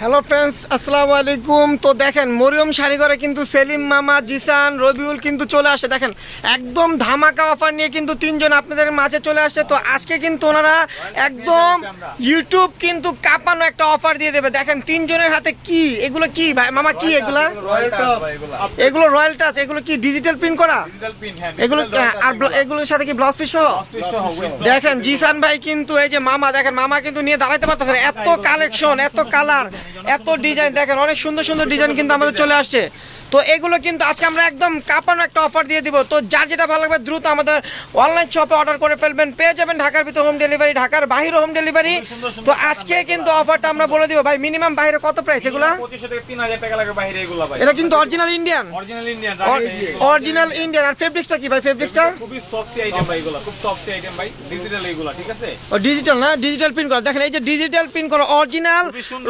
Hello friends, আসসালামু আলাইকুম। তো দেখেন মরিয়ম শাড়িঘরে কিন্তু সেলিম মামা, জিসান, রবিউল কিন্তু চলে আসে। দেখেন একদম ধামাকা অফার নিয়ে কিন্তু তিনজন আপনাদের মাঝে চলে আসছে। তো আজকে কিন্তু ওনারা একদম ইউটিউব কিন্তু কাঁপানো একটা অফার দিয়ে দেবে। দেখেন তিনজনের হাতে কি, এগুলো কি ভাই মামা, কি এগুলো? এগুলো রয়্যাল টাচ। এগুলো কি ডিজিটাল প্রিন্ট করা? এগুলো আর এগুলোর সাথে কি ব্লাউজ পিস সহ? দেখেন জিসান ভাই কিন্তু, এই যে মামা, দেখেন মামা কিন্তু নিয়ে দাঁড়াইতে পারতেছে না। এত কালেকশন, এত কালার, এত ডিজাইন, দেখেন অনেক সুন্দর সুন্দর ডিজাইন কিন্তু আমাদের চলে আসছে। তো এগুলো কিন্তু আজকে আমরা একদম কাঁপানো একটা অফার দিয়ে দিব। তো যার যেটা ভালো লাগবে দ্রুত আমাদের অনলাইন শপে অর্ডার করে ফেলবেন, পেয়ে যাবেন ঢাকার ভিতরে হোম ডেলিভারি, ঢাকার বাইরে হোম ডেলিভারি। তো আজকে কিন্তু অফারটা আমরা বলে দিব ভাই, মিনিমাম বাইরে কত প্রাইস এগুলো? 2500 থেকে 3000 টাকা লাগে বাইরে এগুলো ভাই। এটা কিন্তু অরিজিনাল ইন্ডিয়ান, অরিজিনাল ইন্ডিয়ান। আর ফেব্রিক্সটা কি ভাই? ফেব্রিক্সটা খুবই সফট আইটেম ভাই, এগুলো খুব সফট আইটেম ভাই, ডিজিটাল এগুলো, ঠিক আছে? ও ডিজিটাল না, ডিজিটাল প্রিন্ট করা। দেখেন এই যে ডিজিটাল প্রিন্ট করা অরিজিনাল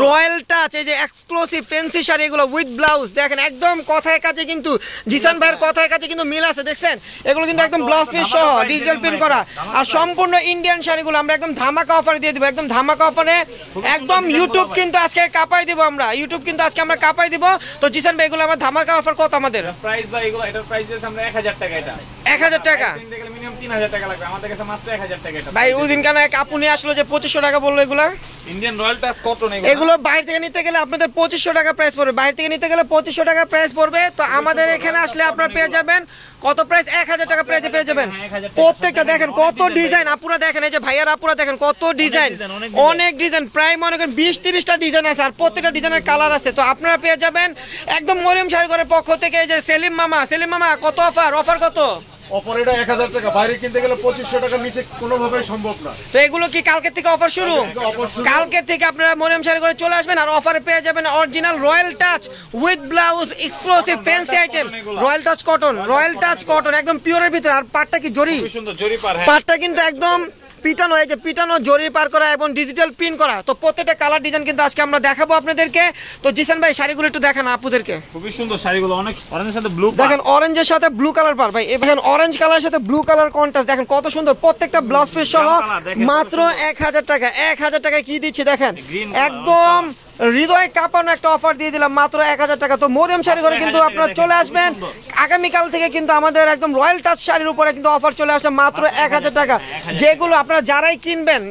রয়্যাল টাচ, এই যে এক্সক্লুসিভ ফ্যান্সি শাড়ি এগুলো উইথ ব্লাউজ। দেখেন একদম কথায় কাজে কিন্তু জিসান ভাইয়ের কথায় কাজে কিন্তু মিল আছে, দেখছেন? এগুলো কিন্তু একদম ব্লাউজ পিস সহ ডিজিটাল প্রিন্ট করা। আর সম্পূর্ণ ইন্ডিয়ান শাড়িগুলো আমরা একদম ধামাকা অফারে দিয়ে দিব, একদম ধামাকা অফারে। একদম ইউটিউব কিন্তু আজকে কাঁপাই দিব আমরা, ইউটিউব কিন্তু আজকে আমরা কাঁপাই দিব। তো জিসান ভাই এগুলো আমার ধামাকা অফার কত আমাদের? প্রাইস ভাই এগুলো, এটার প্রাইস দিয়েছে আমরা 1000 টাকা। এটা 1000 টাকা, মিনিমাম 3000 টাকা লাগবে, আমাদের কাছে মাত্র 1000 টাকা। এটা ভাই ওই দিন কেন এক আপু নিয়ে আসলো যে 2500 টাকা বললো। এগুলো ইন্ডিয়ান রয়্যাল টাচ কটন, এগুলো বাইরে থেকে নিতে গেলে আপনাদের 2500 টাকা প্রাইস পড়বে, বাইরে থেকে নিতে গেলে 2500 টাকা প্রাইস পড়বে। তো আমাদের এখানে আসলে আপনারা পেয়ে যাবেন কত প্রাইস? 1000 টাকা প্রাইসে পেয়ে যাবেন প্রত্যেকটা। দেখেন কত ডিজাইন, আপুরা দেখেন, এই যে ভাইয়ার আপুরা দেখেন কত ডিজাইন, অনেক ডিজাইন, প্রায় মনে করেন 20-30টা ডিজাইন আছে। আর প্রত্যেকটা ডিজাইনের কালার আছে। তো আপনারা পেয়ে যাবেন একদম মরিয়ম শাড়িঘরের পক্ষ থেকে। এই যে সেলিম মামা, সেলিম মামা কত অফার? অফার কত? অফার এটা 1000 টাকা, বাইরে কিনতে গেলে 2500 টাকার নিচে কোনোভাবেই সম্ভব না। তো এগুলো কি কালকে থেকে অফার শুরু? কালকে থেকে আপনারা মরিয়ম শাড়িঘরে চলে আসবেন আর অফারে পেয়ে যাবেন original royal touch with blouse, exclusive fancy item, royal touch cotton, royal touch cotton একদম পিওরের ভিতরে। আর পাটটা কি জরি? খুব সুন্দর জরি পার। পাটটা কিন্তু একদম পিটানো, এই যে পিটানো জরি পার করা এবং ডিজিটাল প্রিন্ট করা। তো প্রত্যেকটা কালার ডিজাইন কিন্তু আজকে আমরা দেখাবো আপনাদেরকে। তো জিসান ভাই শাড়িগুলো একটু দেখান আপুদেরকে। খুবই সুন্দর শাড়িগুলো, অনেক অরেঞ্জের সাথে ব্লু, দেখেন অরেঞ্জের সাথে ব্লু কালার পার ভাই। দেখেন অরেঞ্জ কালারের সাথে ব্লু কালার কন্ট্রাস্ট, দেখেন কত সুন্দর। প্রত্যেকটা ব্লাউজ পিস সহ মাত্র 1000 টাকা। 1000 টাকায় কি দিচ্ছি দেখেন, একদম হৃদয় কাঁপানো একটা অফার দিয়ে দিলাম মাত্র 1000 টাকা। তো মরিয়ম শাড়িঘরে কিন্তু আপনারা চলে আসবেন আগামীকাল থেকে কিন্তু আমাদের একদম রয়্যাল টাচ শাড়ির উপরে কিন্তু অফার চলে আসে মাত্র 1000 টাকা। যেগুলো আপনারা যারাই কিনবেন,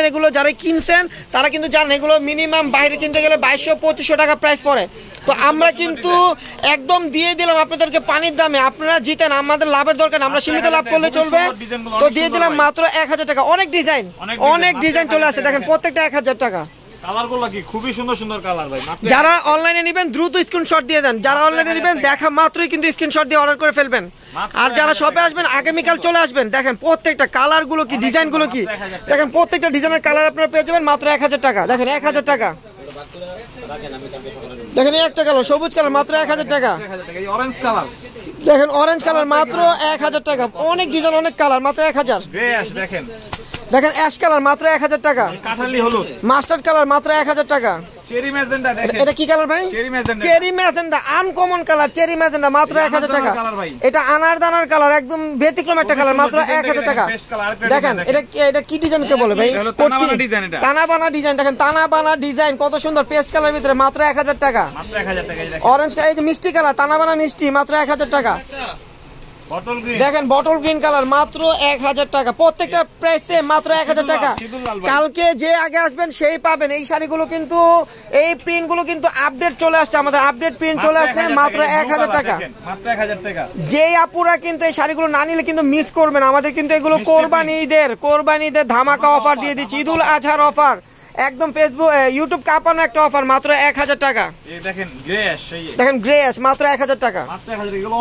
এগুলো যারাই কিনছেন তারা কিন্তু জানেন এগুলো মিনিমাম বাইরে কিনতে গেলে 2200-2500 টাকা প্রাইস পড়ে। তো আমরা কিন্তু একদম দিয়ে দিলাম আপনাদেরকে পানির দামে। আপনারা জিতেন, আমাদের লাভের দরকার, আমরা সীমিত লাভ করলে চলবে। তো দিয়ে দিলাম মাত্র 1000 টাকা। অনেক ডিজাইন চলে আসে, দেখেন প্রত্যেকটা 1000 টাকা। কালারগুলো কি খুবই সুন্দর সুন্দর কালার ভাই। যারা অনলাইনে নেবেন দ্রুত স্ক্রিনশট দিয়ে দেন, যারা অনলাইনে নেবেন দেখা মাত্রই কিন্তু স্ক্রিনশট দিয়ে অর্ডার করে ফেলবেন। আর যারা শপে আসবেন আগামীকাল চলে আসবেন, দেখেন প্রত্যেকটা কালারগুলো কি, ডিজাইনগুলো কি, দেখেন প্রত্যেকটা ডিজাইনের কালার আপনারা পেয়ে যাবেন মাত্র 1000 টাকা। দেখেন 1000 টাকা, দেখেন এই একটা কালার সবুজ কালার মাত্র 1000 টাকা। অরেঞ্জ কালার, দেখেন অরেঞ্জ কালার মাত্র 1000 টাকা। অনেক ডিজাইন, অনেক কালার মাত্র 1000। দেখেন অ্যাশ কালার মাত্র 1000 টাকা। কাঠালি হলুদ, মাস্টার্ড কালার মাত্র 1000 টাকা। চেরি ম্যাজেন্টা, দেখেন এটা কি কালার ভাই? Cherry magenta, uncommon colour cherry magenta মাত্র 1000 টাকা। এটা আনার দানার কালার, একদম ব্যতিক্রম একটা কালার মাত্র 1000 টাকা। দেখেন এটা কি ডিজাইন কে বলে ভাই? টানা বানা ডিজাইন। দেখেন টানা বানা ডিজাইন কত সুন্দর, পেস্ট কালার ভিতরে মাত্র 1000 টাকা। অরেঞ্জ কালার, এই যে মিষ্টি কালার, টানা বানা মিষ্টি মাত্র 1000 টাকা। দেখেন বটল গ্রিন কালার মাত্র 1000 টাকা। প্রত্যেকটা প্রাইসে মাত্র 1000 টাকা। কালকে যে আগে আসবেন সেই পাবেন। এই শাড়িগুলো কিন্তু, এই প্রিন্টগুলো কিন্তু আপডেট চলে আসছে, আমাদের আপডেট প্রিন্ট চলে আসছে মাত্র 1000 টাকা। যেই আপুরা কিন্তু এই শাড়িগুলো না নিলে কিন্তু মিস করবেন। আমাদের কিন্তু এগুলো কোরবানি ঈদের ধামাকা অফার দিয়ে দিচ্ছি, ঈদুল আজহার অফার, একদম ফেসবুক ইউটিউব কাঁপানো একটা অফার মাত্র 1000 টাকা। দেখেন গ্রে অ্যাশ মাত্র 1000 টাকা।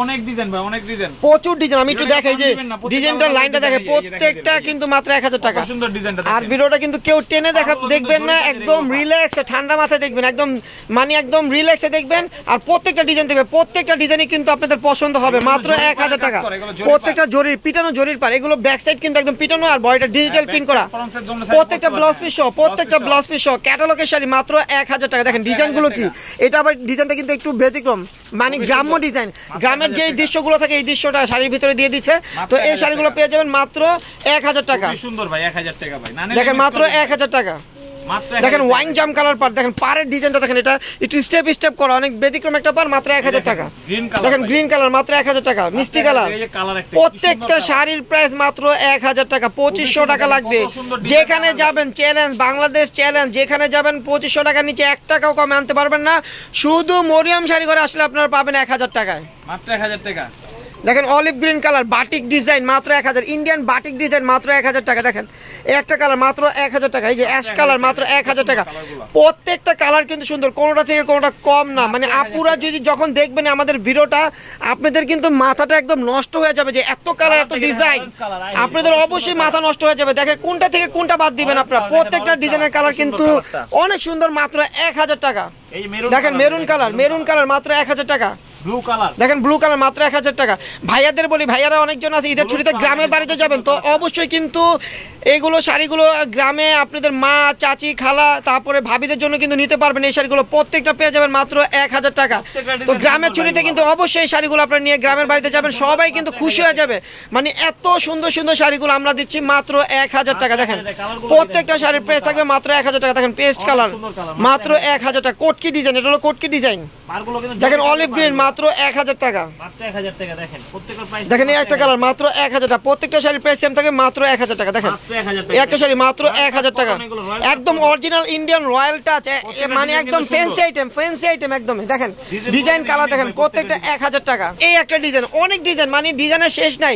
অনেক ডিজাইন ভাই, অনেক ডিজাইন, প্রচুর ডিজাইন। আমি একটু দেখাই যে ডিজাইনটার লাইনটা দেখে, প্রত্যেকটা কিন্তু মাত্র 1000 টাকা। আর ভিডিওটা কিন্তু কেউ টেনে দেখবেন না, একদম রিল্যাক্সে ঠান্ডা মাথায় দেখবেন, একদম মানে একদম রিল্যাক্সে দেখবেন। আর প্রত্যেকটা ডিজাইন দেখবেন, প্রত্যেকটা ডিজাইনই কিন্তু আপনাদের পছন্দ হবে মাত্র 1000 টাকা। প্রত্যেকটা জরি পিটানো, জরির পার, এগুলো ব্যাক সাইড কিন্তু একদম পিটানো আর বডিটা ডিজিটাল প্রিন্ট করা। প্রত্যেকটা ব্লাউজ পিস সহ, প্রত্যেকটা ব্লাউজ পিস সহ ক্যাটালগের শাড়ি মাত্র 1000 টাকা। দেখেন ডিজাইনগুলো কি, এটা আবার ডিজাইনটা কিন্তু একটু ব্যতিক্রম, মানে গ্রাম্য ডিজাইন, গ্রামের যে দৃশ্যগুলো থাকে এই দৃশ্যটা শাড়ির ভিতরে দিয়ে দিচ্ছে। তো এই শাড়িগুলো পেয়ে যাবেন মাত্র 1000 টাকা। সুন্দর ভাই, 1000 টাকা ভাই। দেখেন মাত্র 1000 টাকা। দেখেন ওয়াইন জাম কালার পার, দেখেন পারের ডিজাইনটা দেখেন, এটা একটু স্টেপ স্টেপ করা, অনেক ব্যতিক্রম একটা পার, মাত্র 1000 টাকা। দেখেন গ্রিন কালার মাত্র 1000 টাকা, মিষ্টি কালার। প্রত্যেকটা শাড়ির প্রাইস মাত্র 1000 টাকা, 2500 টাকা লাগবে। যেখানে যাবেন চ্যালেঞ্জ, বাংলাদেশ চ্যালেঞ্জ, যেখানে যাবেন 2500 টাকার নিচে 1 টাকাও কমে আনতে পারবেন না। শুধু মরিয়ম শাড়ি ঘরে আসলে আপনারা পাবেন 1000 টাকায়, মাত্র 1000 টাকা। দেখেন olive green colour batik design মাত্র 1000, ইন্ডিয়ান বাটিক ডিজাইন মাত্র 1000 টাকা। দেখেন এই একটা কালার মাত্র 1000 টাকা, এই যে অ্যাশ কালার মাত্র 1000 টাকা। প্রত্যেকটা কালার কিন্তু সুন্দর, কোনোটা থেকে কোনোটা কম না। মানে আপুরা যদি যখন দেখবেন আমাদের ভিডিওটা, আপনাদের কিন্তু মাথাটা একদম নষ্ট হয়ে যাবে যে এত কালার এত ডিজাইন, আপনাদের অবশ্যই মাথা নষ্ট হয়ে যাবে। দেখেন কোনটা থেকে কোনটা বাদ দিবেন আপনারা, প্রত্যেকটা ডিজাইনের কালার কিন্তু অনেক সুন্দর, মাত্র 1000 টাকা। দেখেন মেরুন কালার, মেরুন কালার মাত্র 1000 টাকা। ব্লু কালার, দেখেন ব্লু কালার মাত্র 1000 টাকা। ভাইয়াদের বলি, ভাইয়ারা অনেকজন আছে ঈদের ছুটিতে গ্রামের বাড়িতে যাবেন, তো অবশ্যই কিন্তু এইগুলো শাড়িগুলো গ্রামে আপনাদের মা চাচি খালা তারপরে ভাবিদের জন্য কিন্তু নিতে পারবেন। এই শাড়িগুলো প্রত্যেকটা পেয়ে যাবেন মাত্র 1000 টাকা। তো গ্রামের ছুটিতে কিন্তু অবশ্যই এই শাড়িগুলো আপনারা নিয়ে গ্রামের বাড়িতে যাবেন, সবাই কিন্তু খুশি হয়ে যাবে। মানে এত সুন্দর সুন্দর শাড়িগুলো আমরা দিচ্ছি মাত্র 1000 টাকা। দেখেন প্রত্যেকটা শাড়ির প্রাইস থাকবে মাত্র 1000 টাকা। দেখেন পেস্ট কালার মাত্র 1000 টাকা, কোটকি ডিজাইন, এটা হলো কোটকি ডিজাইন। দেখেন অলিভ গ্রিন মাত্র 1000 টাকা। দেখেন এই একটা কালার মাত্র 1000 টাকা। প্রত্যেকটা শাড়ির প্রাইস সেম থাকে মাত্র 1000 টাকা। দেখেন একটা শাড়ি মাত্র 1000 টাকা, একদম অরিজিনাল ইন্ডিয়ান রয়্যাল টাচ, মানে একদম ফ্যান্সি আইটেম, ফ্যান্সি আইটেম একদম। দেখেন ডিজাইন কালার দেখেন প্রত্যেকটা 1000 টাকা। এই একটা ডিজাইন, অনেক ডিজাইন, মানে ডিজাইনের শেষ নাই,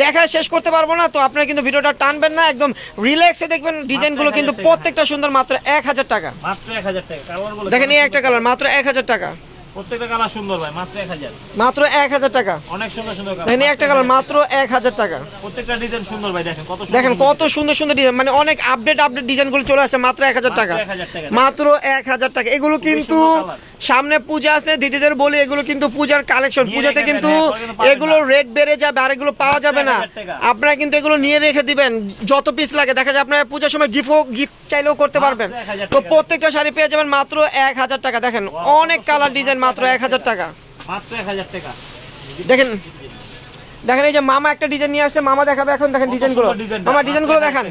দেখা শেষ করতে পারবো না। তো আপনারা কিন্তু ভিডিওটা টানবেন না, একদম রিল্যাক্সে দেখবেন। ডিজাইনগুলো কিন্তু প্রত্যেকটা সুন্দর, মাত্র 1000 টাকা। দেখেন এই একটা কালার মাত্র 1000 টাকা। প্রত্যেকটা কালার সুন্দর ভাই, মাত্র 1000, মাত্র 1000 টাকা। অনেক সুন্দর সুন্দর কালার। দেখেন একটা কালার মাত্র 1000 টাকা। প্রত্যেকটা ডিজাইন সুন্দর ভাই, দেখেন কত সুন্দর, দেখেন কত সুন্দর সুন্দর ডিজাইন, মানে অনেক আপডেট ডিজাইনগুলো চলে আসছে মাত্র 1000 টাকা, মাত্র 1000 টাকা। এগুলো কিন্তু সামনে পূজা আছে, দিদিদের বলি এগুলো কিন্তু পূজার কালেকশন, পূজাতে কিন্তু এগুলো রেট বেড়ে যাবে আর এগুলো পাওয়া যাবে না। আপনারা কিন্তু এগুলো নিয়ে রেখে দিবেন, যত পিস লাগে দেখা যায় আপনারা পূজার সময় গিফট চাইলেও করতে পারবেন। তো প্রত্যেকটা শাড়ি পেয়ে যাবেন মাত্র 1000 টাকা। দেখেন অনেক কালার ডিজাইন মাত্র 1000 টাকা, মাত্র 1000 টাকা। দেখেন দেখেন এই যে মামা একটা ডিজাইন নিয়ে আসছে, মামা দেখাবে এখন। দেখেন ডিজাইনগুলো, মামা ডিজাইনগুলো দেখেন।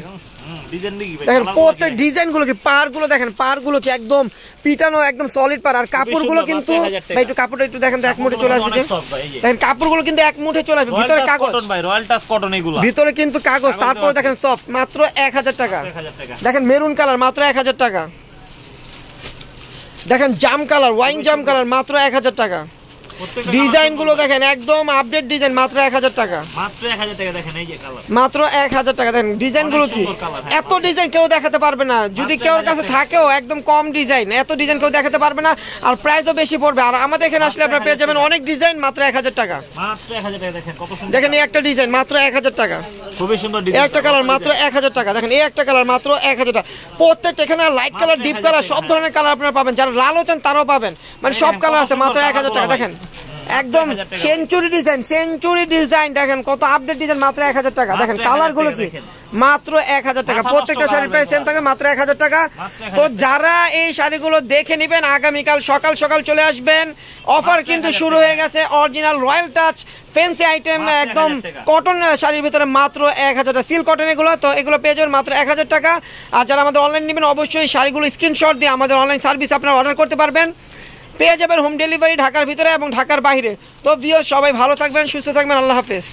দেখেন প্রত্যেক ডিজাইনগুলো কি, পারগুলো দেখেন, পারগুলো কি একদম পিটানো, একদম সলিড পার। আর কাপড়গুলো কিন্তু ভাই একটু কাপড়টা একটু দেখেন তো, এক মুঠে চলে আসবে। দেখেন কাপড়গুলো কিন্তু এক মুঠে চলে আসবে, ভিতরে কাগজ ভাই, রয়্যাল টাচ কটন এগুলো, ভিতরে কিন্তু কাগজ। তারপর দেখেন সফট, মাত্র 1000 টাকা। দেখেন মেরুন কালার মাত্র 1000 টাকা। দেখেন জাম কালার, ওয়াইন জাম কালার মাত্র 1000 টাকা। ডিজাইনগুলো দেখেন একদম আপডেট ডিজাইন, মাত্র 1000 টাকা, মাত্র 1000 টাকা। দেখেন এই যে কালার মাত্র 1000 টাকা। দেখেন ডিজাইনগুলো কি, এত ডিজাইন কেউ দেখাতে পারবে না, যদি কেউ কাছে থাকেও একদম কম ডিজাইন, এত ডিজাইন কেউ দেখাতে পারবে না, আর প্রাইসও বেশি পড়বে। আর আমাদের এখানে আসলে আপনারা পেয়ে যাবেন অনেক ডিজাইন মাত্র 1000 টাকা, মাত্র 1000 টাকা। দেখেন কত সুন্দর, দেখেন এই একটা ডিজাইন মাত্র 1000 টাকা, খুবই সুন্দর ডিজাইন। একটা কালার মাত্র 1000 টাকা। দেখেন এই একটা কালার মাত্র 1000 টাকা। প্রত্যেকটা এখানে লাইট কালার, ডিপ কালার, সব ধরনের কালার আপনারা পাবেন, যারা লালও চান তারাও পাবেন, মানে সব কালার আছে মাত্র 1000 টাকা। দেখেন একদম সেঞ্চুরি ডিজাইন, সেঞ্চুরি ডিজাইন, দেখেন কত আপডেট ডিজাইন, মাত্র 1000 টাকা। দেখেন কালারগুলো কি, মাত্র 1000 টাকা। প্রত্যেকটা শাড়ির প্রাইস সেম থাকে, মাত্র 1000 টাকা। তো যারা এই শাড়িগুলো দেখে নেবেন আগামীকাল সকাল সকাল চলে আসবেন, অফার কিন্তু শুরু হয়ে গেছে। Original royal touch fancy item, একদম কটন শাড়ির ভিতরে মাত্র 1000 টাকা, সিল্ক কটন এগুলো। তো এগুলো পেয়ে যাবেন মাত্র 1000 টাকা। আর যারা আমাদের অনলাইন নেবেন অবশ্যই শাড়িগুলো স্ক্রিনশট দিয়ে আমাদের অনলাইন সার্ভিস আপনারা অর্ডার করতে পারবেন, পেয়ে যাবেন হোম ডেলিভারি ঢাকার ভিতরে এবং ঢাকার বাইরে। তো ভিউয়ার্স সবাই ভালো থাকবেন, সুস্থ থাকবেন, আল্লাহ হাফেজ।